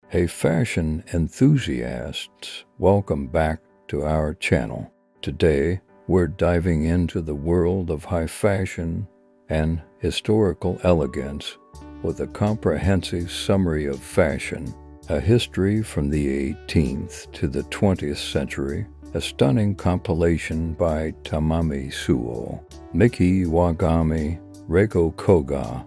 Hey fashion enthusiasts, welcome back to our channel. Today, we're diving into the world of high fashion and historical elegance with a comprehensive summary of fashion, a history from the 18th to the 20th century, a stunning compilation by Tamami Suoh, Miki Wagami, Reiko Koga,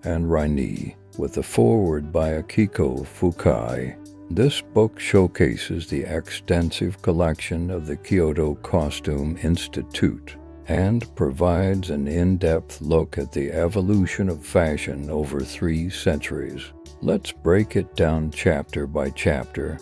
and Raini, with a foreword by Akiko Fukai. This book showcases the extensive collection of the Kyoto Costume Institute and provides an in-depth look at the evolution of fashion over 3 centuries. Let's break it down chapter by chapter,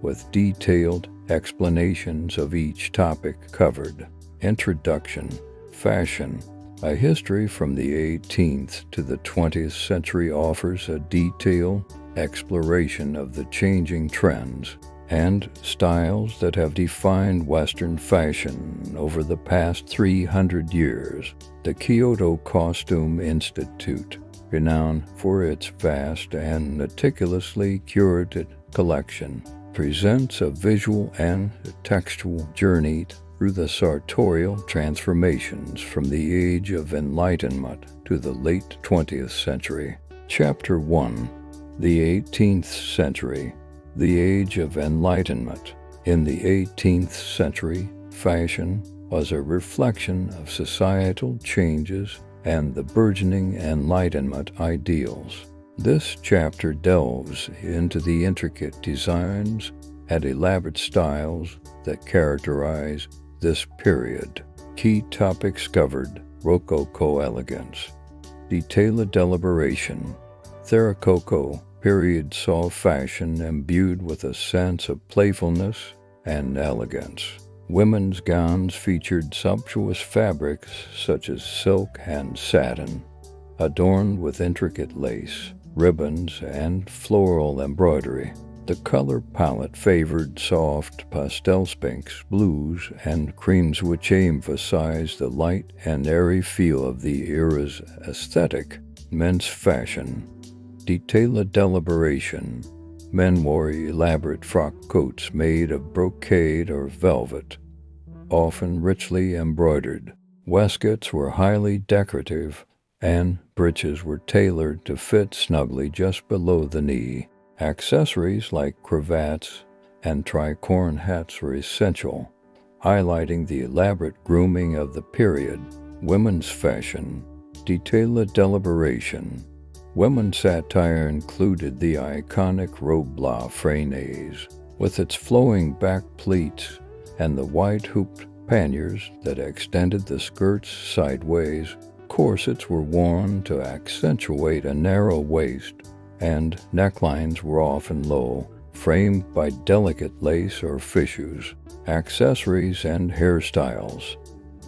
with detailed explanations of each topic covered. Introduction: Fashion. A history from the 18th to the 20th century offers a detailed exploration of the changing trends and styles that have defined Western fashion over the past 300 years. The Kyoto Costume Institute, renowned for its vast and meticulously curated collection, presents a visual and textual journey through the sartorial transformations from the Age of Enlightenment to the late 20th century. Chapter 1: The 18th Century, the Age of Enlightenment. In the 18th century, fashion was a reflection of societal changes and the burgeoning Enlightenment ideals. This chapter delves into the intricate designs and elaborate styles that characterize this period. Key topics covered: Rococo elegance, detailed deliberation. The Rococo period saw fashion imbued with a sense of playfulness and elegance. Women's gowns featured sumptuous fabrics such as silk and satin, adorned with intricate lace, ribbons, and floral embroidery. The color palette favored soft pastel pinks, blues, and creams, which emphasized the light and airy feel of the era's aesthetic. Men's fashion. Detailed deliberation. Men wore elaborate frock coats made of brocade or velvet, often richly embroidered. Waistcoats were highly decorative, and breeches were tailored to fit snugly just below the knee. Accessories like cravats and tricorn hats were essential, highlighting the elaborate grooming of the period. Women's fashion. Detailed deliberation. Women's attire included the iconic robe la fraise, with its flowing back pleats and the wide hooped panniers that extended the skirts sideways. Corsets were worn to accentuate a narrow waist, and necklines were often low, framed by delicate lace or fichus. Accessories and hairstyles.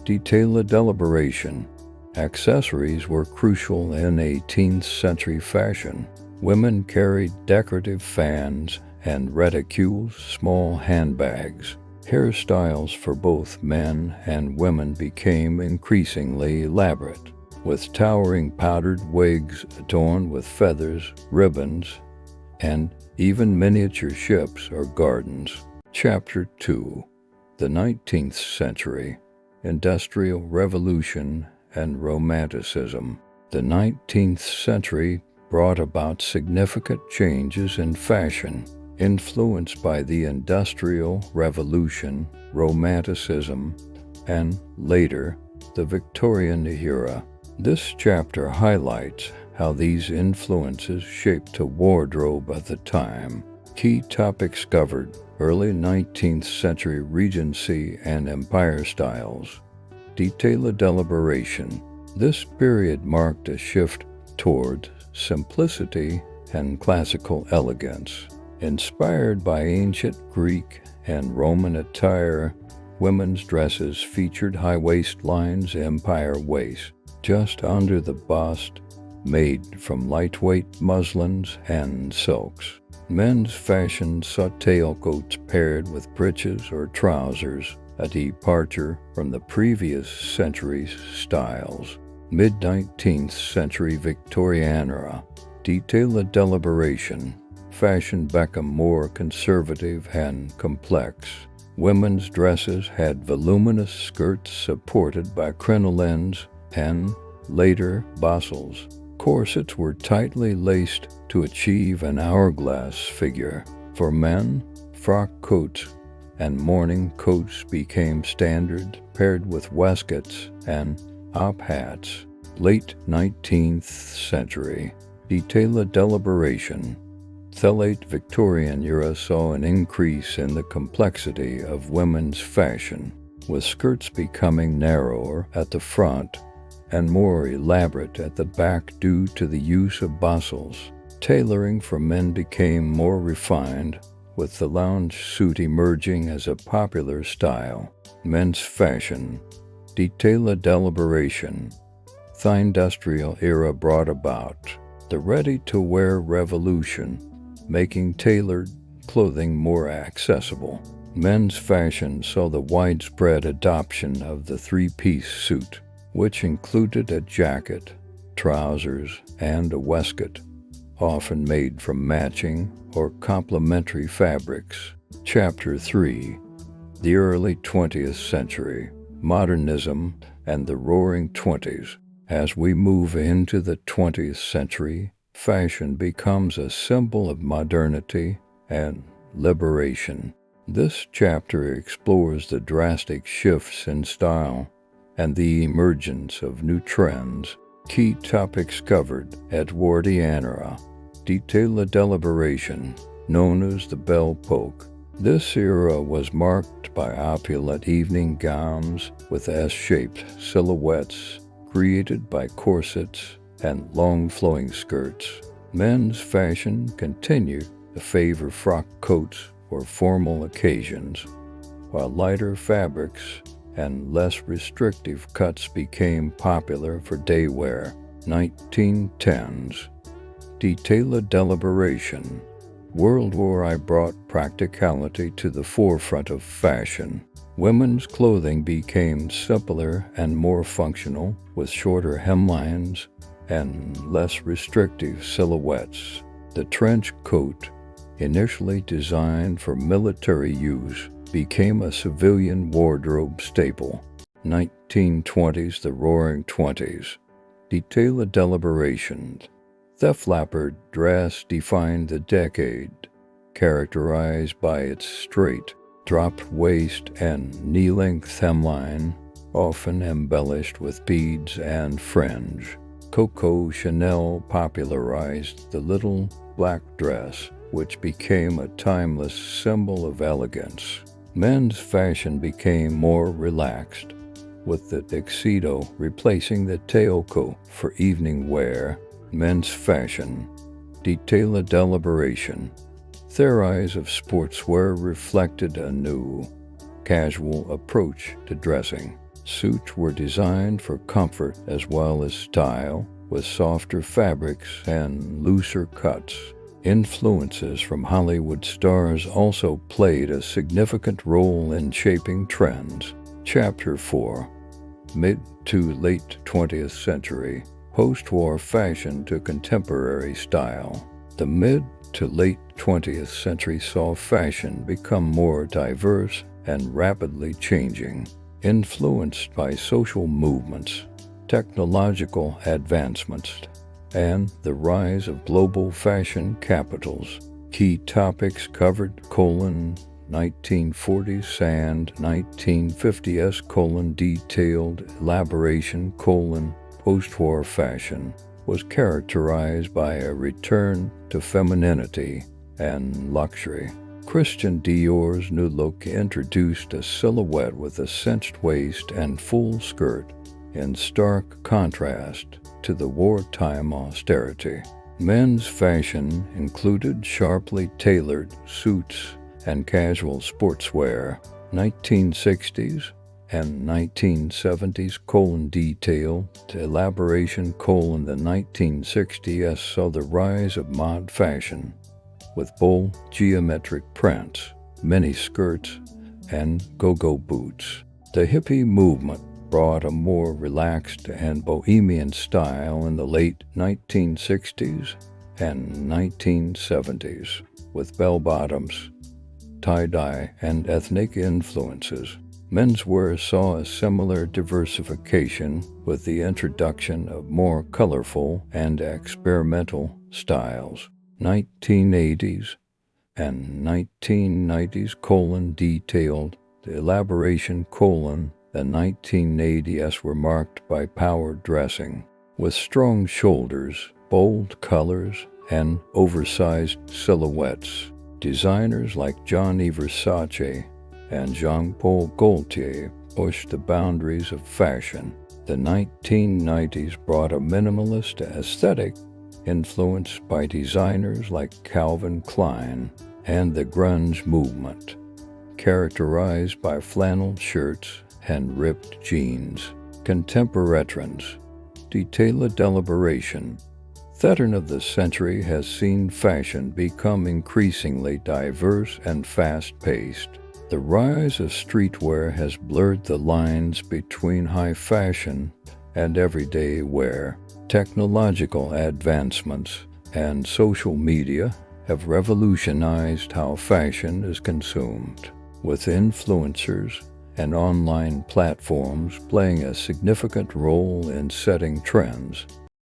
Detailed deliberation. Accessories were crucial in 18th century fashion. Women carried decorative fans and reticules, small handbags. Hairstyles for both men and women became increasingly elaborate, with towering powdered wigs adorned with feathers, ribbons, and even miniature ships or gardens. Chapter 2: The 19th Century, Industrial Revolution and Romanticism. The 19th century brought about significant changes in fashion, influenced by the Industrial Revolution, Romanticism, and later, the Victorian era. This chapter highlights how these influences shaped the wardrobe of the time. Key topics covered: early 19th century Regency and Empire styles. Detailed deliberation. This period marked a shift toward simplicity and classical elegance. Inspired by ancient Greek and Roman attire, women's dresses featured high waistlines, empire waist, just under the bust, made from lightweight muslins and silks. Men's fashion saw tailcoats paired with breeches or trousers, a departure from the previous century's styles. Mid-19th century Victorian era. Detailed deliberation. fashion became more conservative and complex. Women's dresses had voluminous skirts supported by crinolines and, later, bosses. Corsets were tightly laced to achieve an hourglass figure. For men, frock coats and morning coats became standard, paired with waistcoats and top hats. Late 19th century. Detailed deliberation. The late Victorian era saw an increase in the complexity of women's fashion, with skirts becoming narrower at the front and more elaborate at the back due to the use of bosses. Tailoring for men became more refined, with the lounge suit emerging as a popular style. Men's fashion. Detailed deliberation. The industrial era brought about the ready-to-wear revolution, making tailored clothing more accessible. Men's fashion saw the widespread adoption of the three-piece suit, which included a jacket, trousers, and a waistcoat, often made from matching or complementary fabrics. Chapter 3. The early 20th century. Modernism and the Roaring Twenties. As we move into the 20th century, fashion becomes a symbol of modernity and liberation. This chapter explores the drastic shifts in style and the emergence of new trends. Key topics covered: Edwardian era, detailed deliberation, known as the belle epoque. This era was marked by opulent evening gowns with S-shaped silhouettes created by corsets and long flowing skirts. Men's fashion continued to favor frock coats for formal occasions, while lighter fabrics and less restrictive cuts became popular for day wear. 1910s. Detailed deliberation. World War I brought practicality to the forefront of fashion. Women's clothing became simpler and more functional, with shorter hemlines and less restrictive silhouettes. The trench coat, initially designed for military use, became a civilian wardrobe staple. 1920s, the Roaring Twenties. Detailed deliberation. The flapper dress defined the decade, characterized by its straight, dropped waist and knee-length hemline, often embellished with beads and fringe. Coco Chanel popularized the little black dress, which became a timeless symbol of elegance. Men's fashion became more relaxed, with the tuxedo replacing the tailcoat for evening wear. Men's fashion. Detailed deliberation. The rise of sportswear reflected a new, casual approach to dressing. Suits were designed for comfort as well as style, with softer fabrics and looser cuts. Influences from Hollywood stars also played a significant role in shaping trends. Chapter 4. Mid to late 20th century. Post-war fashion to contemporary style. The mid to late 20th century saw fashion become more diverse and rapidly changing, influenced by social movements, technological advancements, and the rise of global fashion capitals. Key topics covered: 1940s and 1950s: detailed elaboration: post-war fashion was characterized by a return to femininity and luxury. Christian Dior's new look introduced a silhouette with a cinched waist and full skirt, in stark contrast to the wartime austerity. Men's fashion included sharply tailored suits and casual sportswear. 1960s and 1970s: detailed elaboration: the 1960s saw the rise of mod fashion, with bold geometric prints, mini skirts, and go-go boots. The hippie movement brought a more relaxed and bohemian style in the late 1960s and 1970s, with bell-bottoms, tie-dye, and ethnic influences. Menswear saw a similar diversification with the introduction of more colorful and experimental styles. 1980s and 1990s detailed the elaboration the 1980s were marked by power dressing, with strong shoulders, bold colors, and oversized silhouettes. Designers like Gianni Versace and Jean-Paul Gaultier pushed the boundaries of fashion. The 1990s brought a minimalist aesthetic influenced by designers like Calvin Klein, and the grunge movement, characterized by flannel shirts and ripped jeans. Contemporary trends, detailed deliberation. The turn of the century has seen fashion become increasingly diverse and fast-paced. The rise of streetwear has blurred the lines between high fashion and everyday wear. Technological advancements and social media have revolutionized how fashion is consumed, with influencers and online platforms playing a significant role in setting trends.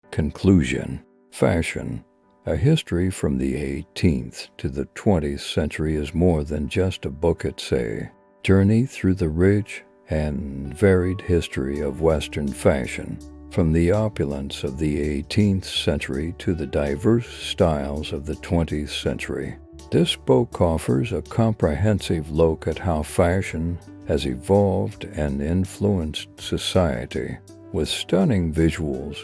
Conclusion: fashion, a history from the 18th to the 20th century, is more than just a book. It's a journey through the rich and varied history of Western fashion, from the opulence of the 18th century to the diverse styles of the 20th century. This book offers a comprehensive look at how fashion has evolved and influenced society. With stunning visuals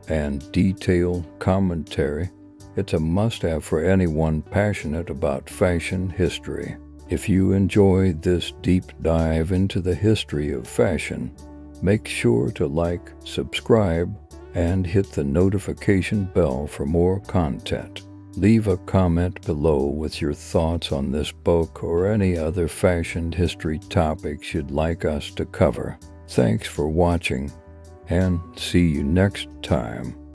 and detailed commentary, it's a must-have for anyone passionate about fashion history. If you enjoyed this deep dive into the history of fashion, make sure to like, subscribe, and hit the notification bell for more content. Leave a comment below with your thoughts on this book or any other fashion history topics you'd like us to cover. Thanks for watching, and see you next time.